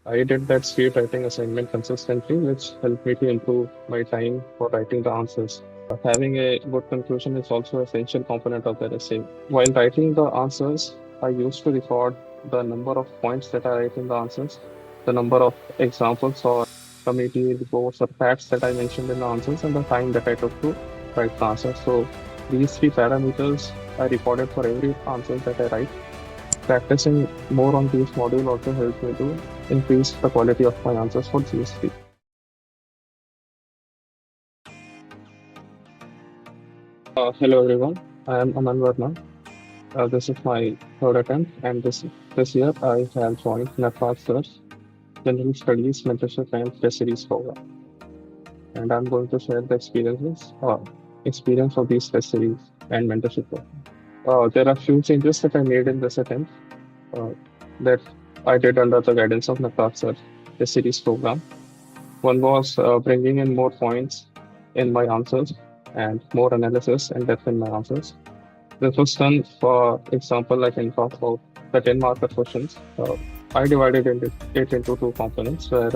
I did that speed writing assignment consistently, which helped me to improve my time for writing the answers. Having a good conclusion is also an essential component of the essay. While writing the answers, I used to record the number of points that I write in the answers, the number of examples or community reports or facts that I mentioned in the answers, and the time that I took to write the answer. So these three parameters I recorded for every answer that I write. Practicing more on these module also helps me to increase the quality of my answers for GS3. Hello everyone, I am Aman Verma. This is my third attempt, and this year I have joined Nataraj Sir's General Studies Mentorship and Test Series program, and I'm going to share the experience of these test series and mentorship program. There are few changes that I made in this attempt uh, that I did under the guidance of Nataraj Sir Test Series program. One was bringing in more points in my answers and more analysis and depth in my answers. This was done, for example, I can talk about the 10 marker questions. I divided it into two components where,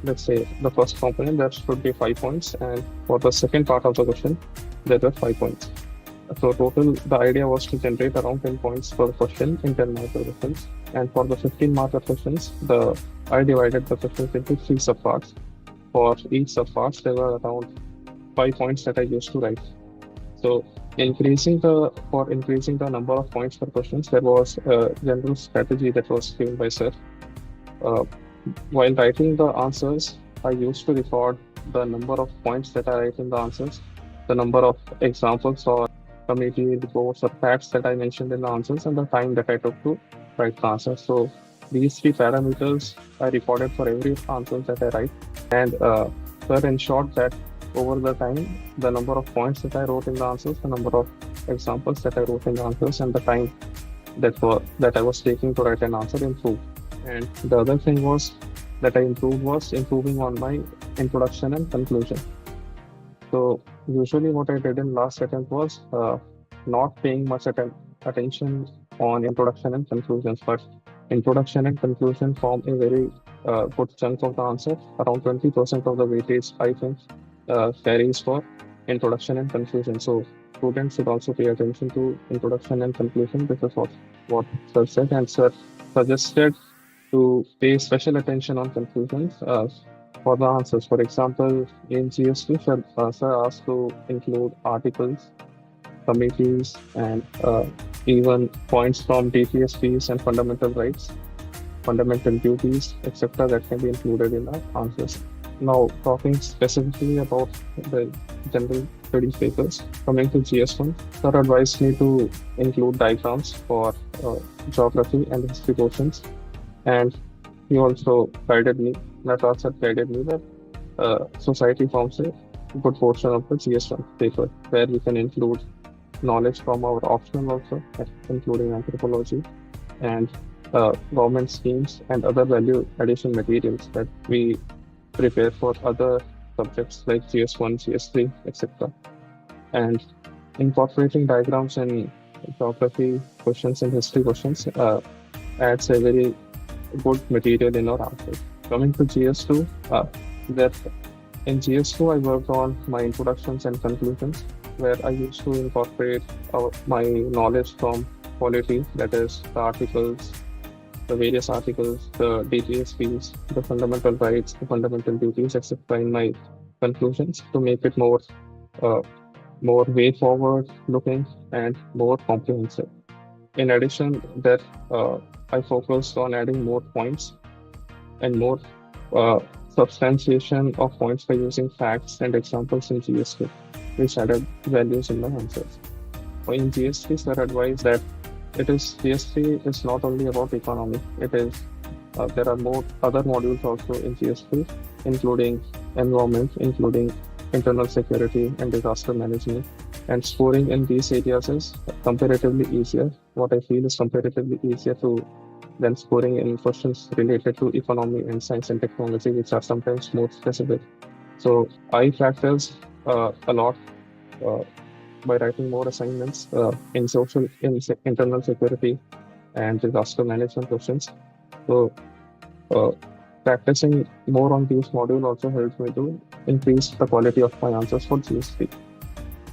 let's say, the first component, there should be 5 points, and for the second part of the question, there were 5 points. So total, the idea was to generate around 10 points per question in 10 marker questions. And for the 15 marker questions, I divided the questions into three subparts. For each subparts, there were around 5 points that I used to write. So increasing the number of points per questions, there was a general strategy that was given by Sir. Uh, while writing the answers, I used to record the number of points that I write in the answers, the number of examples or community reports or facts that I mentioned in the answers, and the time that I took to write the answer. So these three parameters I recorded for every answer that I write, and Sir ensured that over the time, the number of points that I wrote in the answers, the number of examples that I wrote in the answers, and the time that I was taking to write an answer improved. And the other thing was that I improved was improving on my introduction and conclusion. So usually what I did in last attempt was not paying much attention on introduction and conclusions, but introduction and conclusion form a very good chunk of the answer. Around 20% of the weightage, I think, carries for introduction and conclusion. So students should also pay attention to introduction and conclusion. This is what Sir said, and Sir suggested to pay special attention on conclusions for the answers. For example, in GS2, Sir asked to include articles, committees, and even points from DPSPs and fundamental rights, fundamental duties, etc., that can be included in the answers. Now, talking specifically about the general studies papers, coming to GS1, Sir advised me to include diagrams for geography and history portions, and he also guided me, Nataraj Sir guided me that society forms a good portion of the GS1 paper, where we can include knowledge from our optional also, including anthropology and government schemes and other value addition materials that we prepare for other subjects like GS1, GS3, etc. And incorporating diagrams and geography questions and history questions adds a very good material in our answers. Coming to GS2, that in GS2 I worked on my introductions and conclusions, where I used to incorporate my knowledge from quality, that is the articles, the various articles, the DPSPs, the fundamental rights, the fundamental duties, etc., in my conclusions to make it uh, more way forward looking and more comprehensive. In addition, that I focused on adding more points and more uh, substantiation of points by using facts and examples in GS2, which added values in my answers. In GS3, Sir advised that GS3 is not only about economy. There are more other modules also in GS3, including environment, including internal security and disaster management. And scoring in these areas is comparatively easier. What I feel is comparatively easier than scoring in questions related to economy and science and technology, which are sometimes more specific. So I practiced a lot uh, by writing more assignments in internal security and disaster management questions. So practicing more on these modules also helped me to increase the quality of my answers for GS3.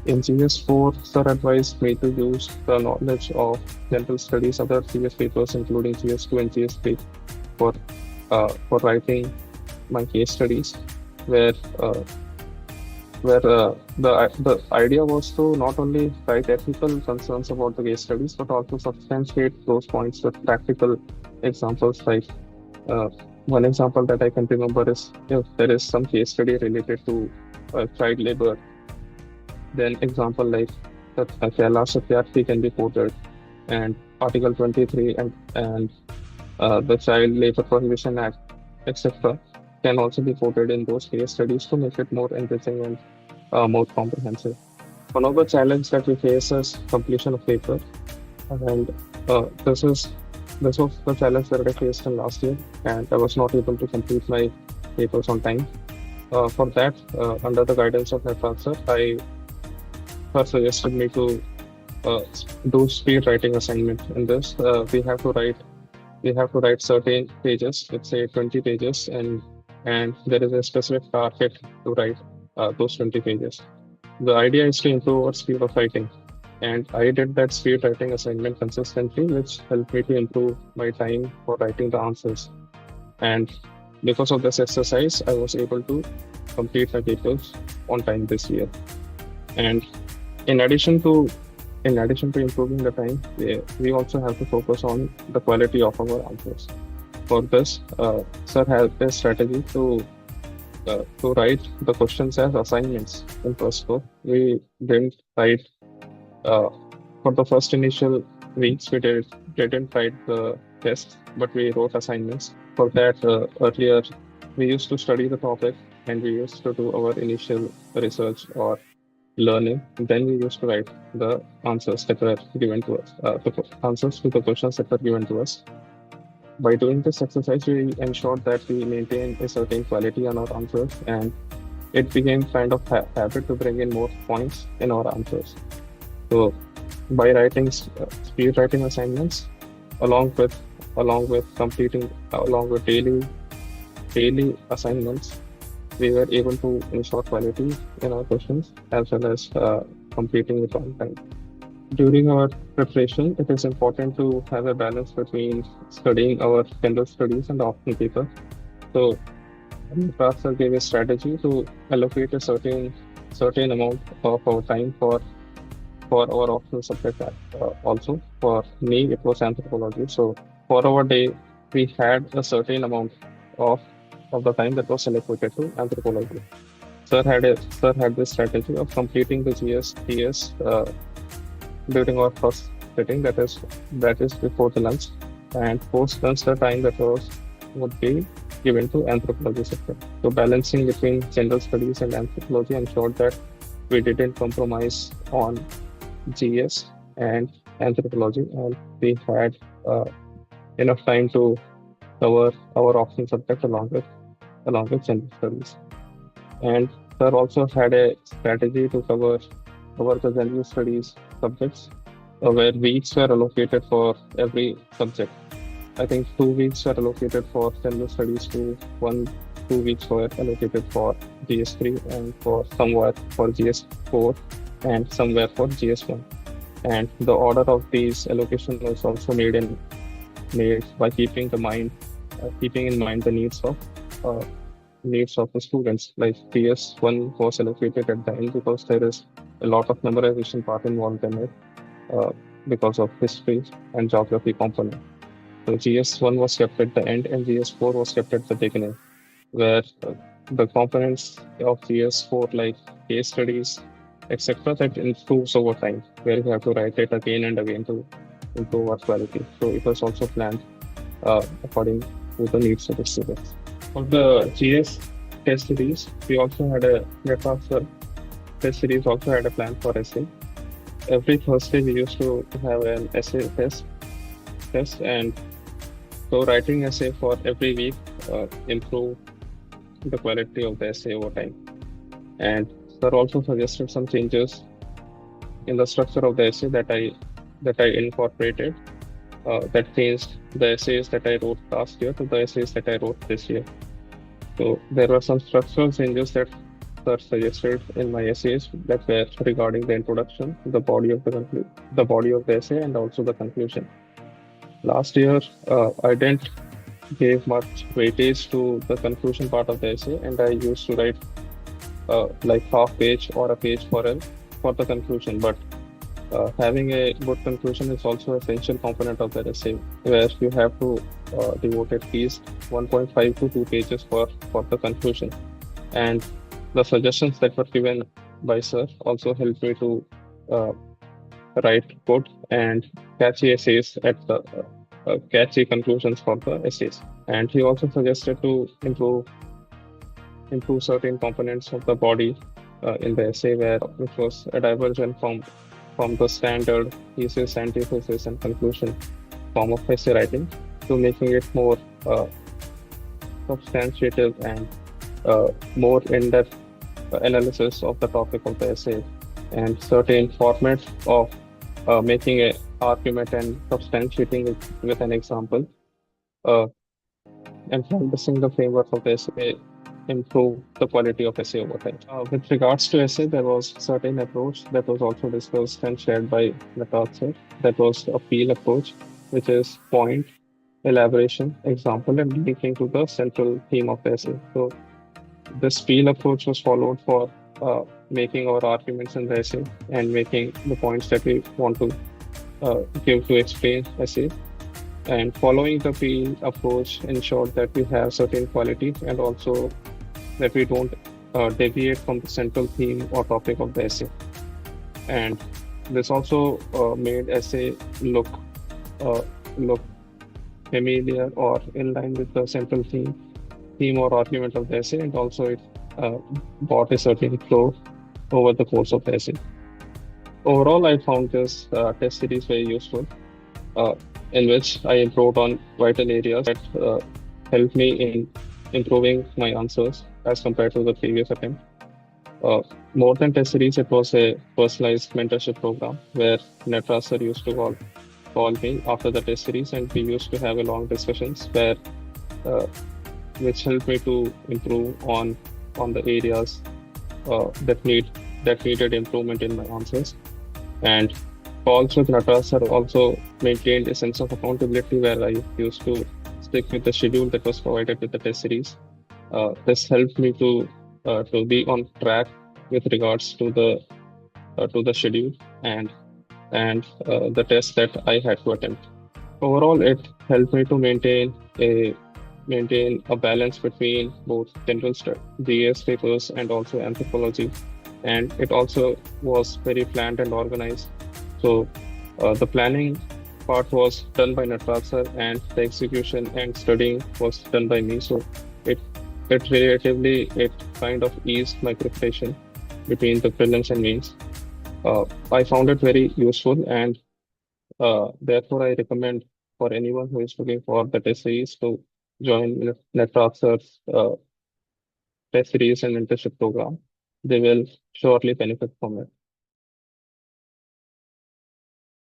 In GS4, sir advised me to use the knowledge of general studies, other GS papers, including GS2 and GS3, for writing my case studies, where the idea was to not only write ethical concerns about the case studies, but also substantiate those points with practical examples. Like one example that I can remember is if there is some case study related to child labor, then example like that 𝗧𝗵𝗺𝗃𝗧𝗃 can be quoted, and Article 23 and the Child Labor Prohibition Act, etc., can also be quoted in those case studies to make it more enriching and more comprehensive. One of the challenges that we face is completion of paper, and this was the challenge that I faced in last year, and I was not able to complete my papers on time. For that, under the guidance of Nataraj sir, sir suggested me to do speed writing assignment. In this, we have to write certain pages, let's say 20 pages, and there is a specific target to write those 20 pages. The idea is to improve our speed of writing, and I did that speed writing assignment consistently, which helped me to improve my time for writing the answers. And because of this exercise, I was able to complete my papers on time this year. And in addition to improving the time, we also have to focus on the quality of our answers. For this, sir has a strategy to write the questions as assignments in first scope. We didn't write for the first initial weeks. We didn't write the tests, but we wrote assignments. For that, earlier we used to study the topic and we used to do our initial research or learning. Then we used to write the answers that were given to us, the answers to the questions that were given to us. By doing this exercise, we ensured that we maintain a certain quality on our answers, and it became kind of habit to bring in more points in our answers. So by writing speed writing assignments, along with daily assignments, we were able to ensure quality in our questions as well as completing it on time. During our preparation, it is important to have a balance between studying our general studies and the optional paper. So, Nataraj gave a strategy to allocate a certain amount of our time for our optional subject. Also, for me, it was anthropology. So, for our day, we had a certain amount of the time that was allocated to anthropology. Sir had this strategy of completing the GS during our first sitting, that is before the lunch, and post lunch the time that would be given to anthropology sector. So balancing between general studies and anthropology ensured that we didn't compromise on GS and anthropology, and we had enough time to cover our optional subject along with general studies. And sir also had a strategy to cover the general studies subjects, where weeks were allocated for every subject. I think 2 weeks were allocated for general studies, 2 weeks were allocated for GS3, and for somewhere for GS4, and somewhere for GS1. And the order of these allocation was also made by keeping in mind the needs of the students. Like GS1 was allocated at the end because there is a lot of memorization part involved in it, because of history and geography component. So GS1 was kept at the end and GS4 was kept at the beginning, where the components of GS4 like case studies, etc., that improves over time, where you have to write it again and again to improve our quality. So it was also planned according to the needs of the students. For the GS test series, we also had a test series also had a plan for essay. Every Thursday we used to have an essay test, and so writing essay for every week improve the quality of the essay over time. And sir also suggested some changes in the structure of the essay that I incorporated. that changed the essays that I wrote last year to the essays that I wrote this year. So there were some structural changes that sir suggested in my essays that were regarding the introduction, the body of the body of the essay, and also the conclusion. Last year, I didn't give much weightage to the conclusion part of the essay, and I used to write like half page or a page for the conclusion. But having a good conclusion is also an essential component of the essay, where you have to devote at least 1.5 to 2 pages for the conclusion. And the suggestions that were given by sir also helped me to uh, write good and catchy essays at the catchy conclusions for the essays. And he also suggested to improve certain components of the body in the essay, where which was a diversion from the standard thesis, antithesis, and conclusion form of essay writing to making it more substantiative and more in-depth analysis of the topic of the essay, and certain formats of making an argument and substantiating it with an example, uh, and practicing the framework of the essay improve the quality of essay over time. With regards to essay, there was certain approach that was also discussed and shared by Nataraj sir. That was a peel approach, which is point, elaboration, example, and linking to the central theme of the essay. So this peel approach was followed for making our arguments in the essay and making the points that we want to give to explain essay. And following the peel approach ensured that we have certain quality and also that we don't deviate from the central theme or topic of the essay. And this also made essay uh, look familiar or in line with the central theme or argument of the essay, and also it brought a certain flow over the course of the essay. Overall, I found this test series very useful, uh, in which I improved on vital areas that helped me in improving my answers as compared to the previous attempt. Uh, More than test series, it was a personalized mentorship program where Nataraj sir used to call me after the test series, and we used to have a long discussions where uh, which helped me to improve on the areas that needed improvement in my answers. And calls with Nataraj sir also maintained a sense of accountability where I used to stick with the schedule that was provided with the test series. This helped me to be on track with regards to the schedule and the test that I had to attempt. Overall, it helped me to maintain a balance between both general GS papers and also anthropology, and it also was very planned and organized. So the planning part was done by Nataraj sir, and the execution and studying was done by me. So it it kind of eased my preparation between the prelims and mains. I found it very useful, and therefore I recommend for anyone who is looking for the test series to join Nataraj sir's test series and internship program. They will surely benefit from it.